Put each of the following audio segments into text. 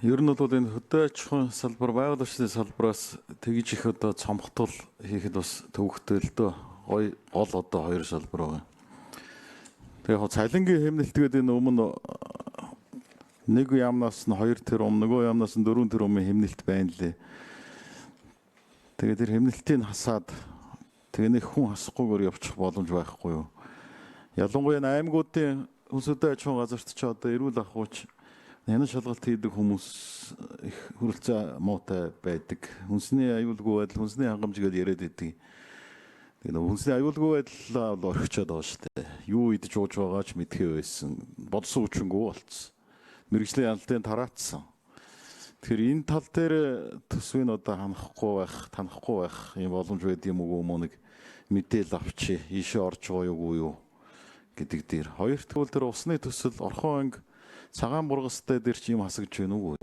Ер нь бол энэ хөдөө аж ахуйн салбар, байгууллагын салбараас тэгж их одоо цомхтол хийхэд бас төвөгтэй л дөө. Гол одоо хоёр салбар байгаа. Тэгээ яг цалингийн хэмнэлтгээд энэ өмнө нэг яамнаас нь 2 тэрбум, нөгөө яамнаас нь 4 тэрбумын хэмнэлт байна лээ. Тэгээ тэр хэмнэлтийг хасаад тэгээ нэг хүн хасахгүйгээр явчих боломж байхгүй юу? Ялангуяа аймагуудын хүнсөдөө аж ахуйн газарт ч одоо эрүүл ахуйч нянан шалгалт хийдэг хүмүүс их хүрэлцээ муутай байдаг. Хүнсний аюулгүй байдал, хүнсний хангамж гэдээ яриад идэг. Тэгээ хүнсний аюулгүй байдлаа бол орхичод байгаа шүү дээ. Юу идэж ууж байгаа ч мэдхээ байсан. Бодсон хүчингүү болцсон. Мэргэжлийн ялалтын тараацсан. Тэгэхээр энэ тал дээр төсвийг одоо танахгүй байх юм боломж байд юм уу мөн нэг мэдээл авчи ийшээ орж байгаа юу гэдэг дээр. Хоёр тэгвэл тэр усны төсөл Орхон анги цагаан бургастай дээр чи юм хасагч байна уу?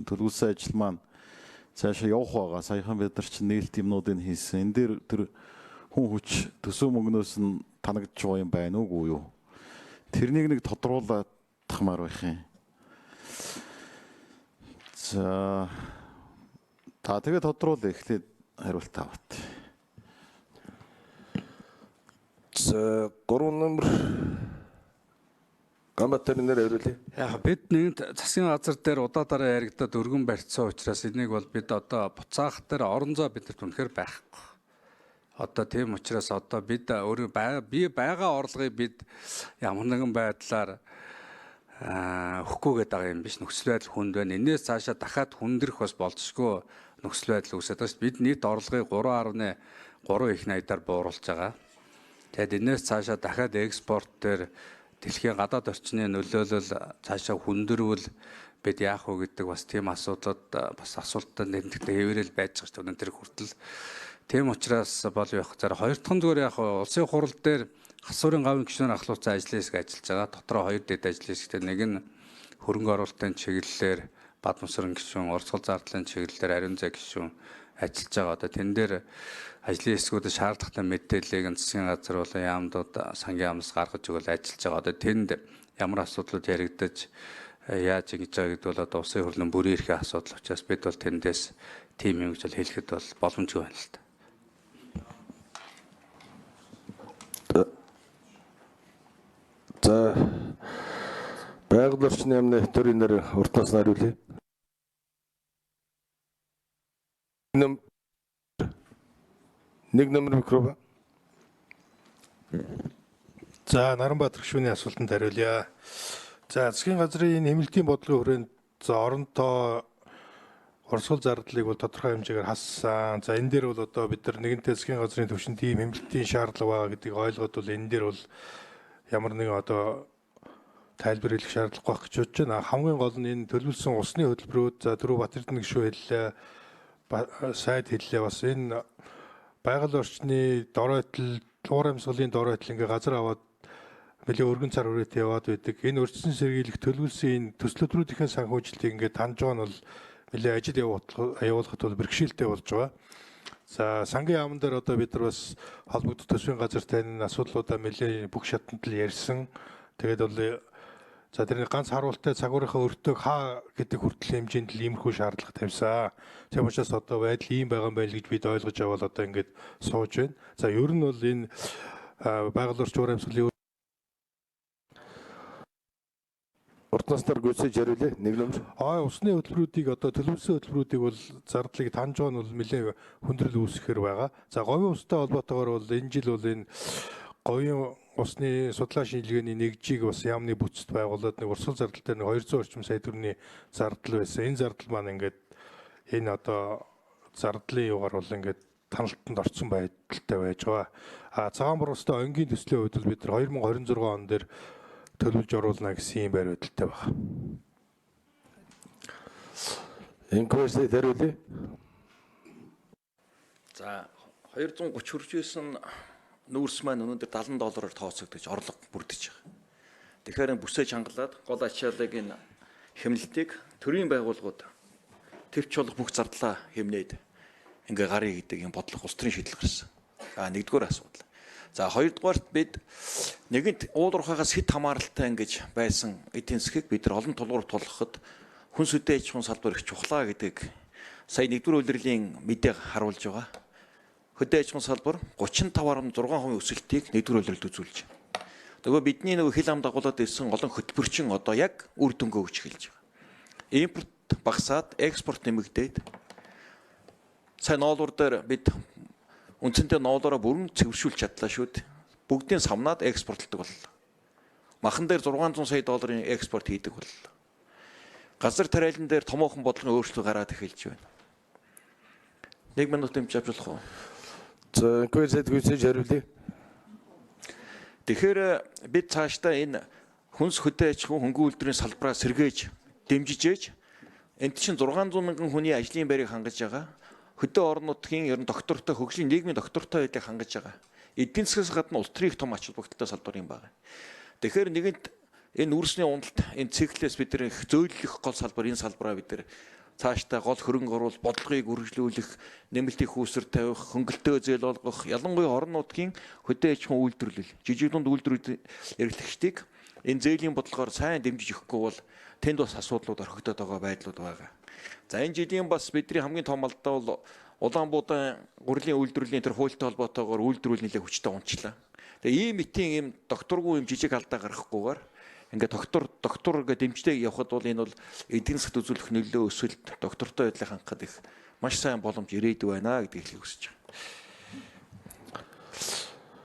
Төлөвлөсөн ажил маань цаашаа явах байгаа. Саяхан бид нар чинь нээлт юмнуудыг хийсэн. Энэ дээр тэр хүн хүч төсөв мөнгнөөс нь танагдж байгаа юм байна уу юу? Тэрнийг нэг тодруулахмаар байх юм. За та тэгээ тодруулъя. Эхлээд хариулт аваад. За 3 номер Гамбатарын нэр хариулъя. Яг бид нэг засгийн газар дээр удаадараа яригадад өргөн барьцсан учраас энийг бол бид одоо буцаах дээр орон зай бидэрт үнэхээр байхгүй. Одоо тийм учраас одоо бид бие байгаа орлогыг бид ямар нэгэн байдлаар өгөхгүйгээд байгаа юм биш. Нөхцөл байдал хүнд байна. Энээс цаашаа дахиад хүндрэх бас болзошгүй нөхцөл байдал үүсэж байгаа. Бид нийт орлогыг 3.3 их найдаар бууруулж байгаа. Тэгэд энээс цаашаа дахиад экспорт дээр дэлхийн гадаад орчны нөлөөлөл цаашаа хүндэрвэл бид яах вэ гэдэг бас тийм асуудлууд бас асуултанд нэмэгдээ хэвээрэл байж байгаа шүү дээ. Тэр хүртэл тийм учраас бол явах зэрэг хоёр дахь зүгээр яг улсын хурал дээр хасуурын гавын гишүүнээр ахлуулсан ажлын хэсэг ажиллаж байгаа. Дотроо 2 дэд ажлын хэсэгтэй нэг нь хөрөнгө оруулалтын чиглэлээр Бадамсрын гишүүн, урсгал зардлын чиглэлээр Ариун зай гишүүн ажиллаж байгаа. Одоо тэн дээр ажлын хэсгүүдэд шаардлагатай мэдээллийг засгийн газар болон яамдууд сангийн яамнаас гаргаж өгөл ажиллаж байгаа. Одоо тэнд ямар асуудлууд яригдаж яаж ингэж байгаа гэдэг бол одоо улсын хурлын бүрийн эрхийн асуудал учраас бид бол тэндээс тийм юм гэж хэлэхэд бол боломжгүй байна л да. За байгаль орчны яамны төрийн нэр уртнаас хариулъя. Нэг номер микрофон. За Наранбаатар гишүүний асуултанд хариулъя. За засгийн газрын энэ хэмнэлтийн бодлогын хүрээнд оронтой урсгал зардлыг бол тодорхой хэмжээгээр хассан. За энэ дээр бол одоо бид нар нэгэнтээ засгийн газрын түвшинд ийм хэмнэлтийн шаардлага байгаа гэдгийг ойлгоод бол энэ дээр бол ямар нэгэн одоо тайлбар хэлэх шаардлага байх гэж бодож байна. Хамгийн гол нь энэ төлөвлөсөн усны хөтөлбөрүүд за түрүү Батэрдэн гишүү хэллээ, сайд хэллээ бас энэ байгаль орчны доройтол, уур амьсгалын доройтол ингээ газар аваад нэлээ өргөн цар хүрээтэй яваад байдаг. Энэ урьдчилан сэргийлэх төлөвлөсөн энэ төслөдрүүдийн санхүүжилтийг ингээ таньж байгаа нь бол нэлээ ажил явуулахад бол бэрхшээлтэй болж байгаа. За сангийн яамн дээр одоо бид нар бас холбогдох төсвийн газартай энэ асуудлуудаа нэлээ бүх шатанд л ярьсан. Тэгээд бол за тэрний ганц харуултай цагуурийнхаа өртөөг хаа гэдэг хүртэл хэмжээнд л иймэрхүү шаардлага тавьсан. Тийм учраас одоо байдал ийм байгаа юм байна гэж бид ойлгож аваад одоо ингээд сууж байна. За ер нь бол энэ байгаль орчин уур амьсгалын Уртнаас нар гүйцэж хариулъя. Нэг номер. Усны хөтөлбөрүүдийг одоо төлөвлөсөн хөтөлбөрүүдийг бол зардлыг таньж байгаа нь бол нэлээ хүндрэл үүсгэхээр байгаа. За говийн устай холбоотойгоор бол энэ жил бол энэ говийн усны судлаа шинжилгээний нэгжийг бас яамны бүтцэд байгуулад нэг урсгал зардал дээр 200 орчим сая төгрөгийн зардал байсан. Энэ зардал маань ингээд энэ одоо зардлын югаар бол ингээд таналтанд орсон байдалтай байж байгаа. Цагаан бургастай онгийн төслийн хувьд бид нар 2026 он дээр төлөвлөж оруулна гэсэн юм байр байдалтай байна. Инквест хариулъя. За 230 хүрж байсан нүүрс маань өнөөдөр $70 тооцогдож орлого бүрдэж байгаа. Тэгэхээр бүсээ чангалаад гол ачааллыг энэ хэмнэлтийг төрийн байгууллагууд төвч болох бүх зардлаа хэмнээд ингээ гарыг гэдэг юм бодлого улс төрийн шийдэл гарсан. За нэгдүгээр асуудал. За хоёрдугаарт бид нэгэнт уул уурхаагаас хэд хамааралтай ингэж байсан эдийн засгийг бид нар олон тулгуур тулгахад хүнс хөдөө аж ахуйн салбар их чухлаа гэдэг сая 1-р улирлын мэдээг харуулж байгаа. Хөдөө аж ахуйн салбар 35.6% өсөлтийг 1-р улиралд үзүүлж байна. Нөгөө бидний нөгөө хил ам дагуулад ирсэн олон хөтөлбөрчин одоо яг үр дүнгээ өгч эхэлж байгаа. Импорт багасаад экспорт нэмэгдээд сая ноолуур дээр бид үндсэндээ ноолоороо бүрэн цэвэршүүлж чадлаа шүү дээ. Бүгдийн самнаад экспортлдог боллоо. Махан дээр 600 сая долларын экспорт хийдэг боллоо. Газар тариалан дээр томоохон бодлогын өөрчлөлт гараад эхэлж байна. 1 минут хэмжиж авч болох уу? За инквизэд гүйцэж хариулъя. Тэгэхээр бид цаашдаа энэ хүнс хөдөө аж ахуйн хөнгөн үйлдвэрийн салбараа сэргээж дэмжиж ээж энд чинь 600 мянган хүний ажлын байрыг хангаж байгаа. Хөдөө орон нутгийн ер нь доктортой хөгжлийн нийгмийн доктортой байдлыг хангаж байгаа. Эдийн засгаас гадна улс төрийн том ач холбогдолтой салбар юм байна. Тэгэхээр нэгэнт энэ үүрсний уналт энэ циклээс бид нэр их зөөлөх гол салбар энэ салбараа бид нэр цаашдаа гол хөрөнгө оруулалт бодлогыг үргэлжлүүлэх, нэмэлт их үүсвэр тавих, хөнгөлтөө зээл олгох, ялангуяа орон нутгийн хөдөө аж ахуйн үйлдвэрлэл, жижиг дунд үйлдвэрүүд эрхлэгчдийг энэ зээлийн бодлогоор сайн дэмжиж өгөхгүй бол тэнд бас асуудлууд орхигдоод байгаа байдлууд байгаа. За энэ жилийн бас бидний хамгийн том алдаа бол Улаанбуудын гурилын үйлдвэрлэлийн тэр хуультай холбоотойгоор үйлдвэрлэл нэлээд хүчтэй унчлаа. Тэгээ ийм митийн ийм докторгүй ийм жижиг алдаа гаргахгүйгээр ингээд доктор гэдэг дэмжлэг явахад бол энэ бол эдийн засгт үзүүлэх нөлөө өсөлт доктортой байдлыг хангахад их маш сайн боломж ирээдүй байна гэдгийг хэлхийг хүсэж байна.